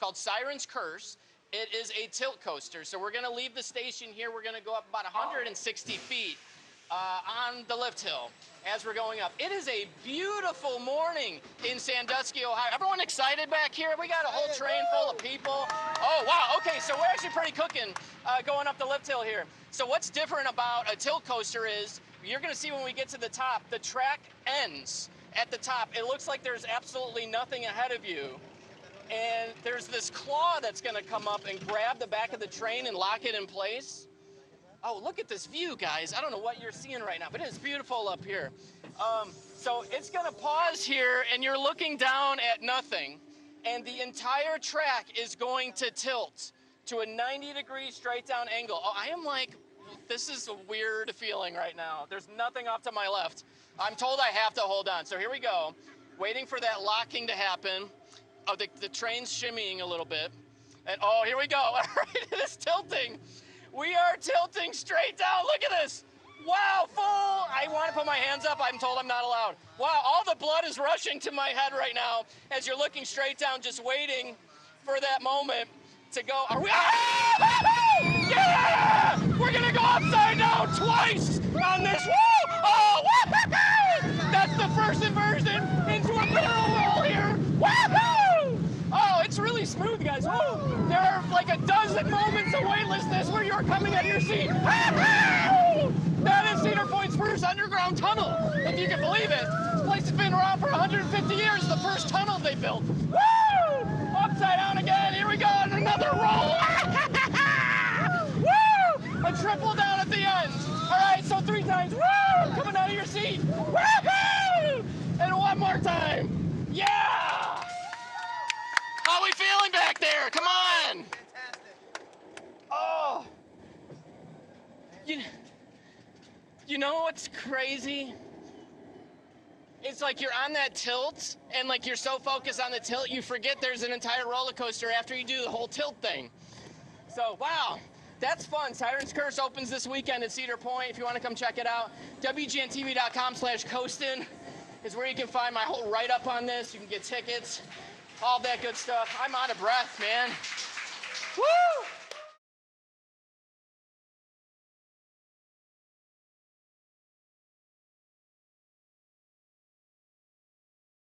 called Siren's Curse. It is a tilt coaster. So we're going to leave the station here. We're going to go up about 160 feet on the lift hill as we're going up. It is a beautiful morning in Sandusky, Ohio. Everyone excited back here? We got a whole train full of people. Oh, wow. Okay, so we're actually pretty cooking going up the lift hill here. So what's different about a tilt coaster is you're going to see when we get to the top, the track ends at the top. It looks like there's absolutely nothing ahead of you. And there's this claw that's going to come up and grab the back of the train and lock it in place. Oh, look at this view, guys. I don't know what you're seeing right now, but it's beautiful up here. So it's going to pause here, and you're looking down at nothing. And the entire track is going to tilt to a 90-degree straight-down angle. Oh, I am like, this is a weird feeling right now. There's nothing off to my left. I'm told I have to hold on. So here we go. Waiting for that locking to happen. Oh, the train's shimmying a little bit. And oh, here we go. All right, it is tilting. We are tilting straight down. Look at this. Wow, full. I want to put my hands up. I'm told I'm not allowed. Wow, all the blood is rushing to my head right now as you're looking straight down, just waiting for that moment to go. Are we? Ah! Yeah! We're going to go upside down twice on this. Woo! Oh, woo! That's the first inversion into a barrel roll here. Woo! Oh, it's really smooth, guys. Woo! There are like a dozen moments of weightlessness where you're coming out of your seat. That is Cedar Point's first underground tunnel, if you can believe it. This place has been around for 150 years. The first tunnel they built. Woo! Upside down again. Here we go. And another roll. Woo! A triple down at the end. All right, so 3 times. Woo! Coming out of your seat. Woo! And one more time. Yeah! How we feeling back there? Come on. Fantastic. Oh. You know what's crazy? It's like you're on that tilt, and like you're so focused on the tilt, you forget there's an entire roller coaster after you do the whole tilt thing. So, wow, that's fun. Siren's Curse opens this weekend at Cedar Point. If you want to come check it out, WGNTV.com/coastin' is where you can find my whole write-up on this. You can get tickets, all that good stuff. I'm out of breath, man.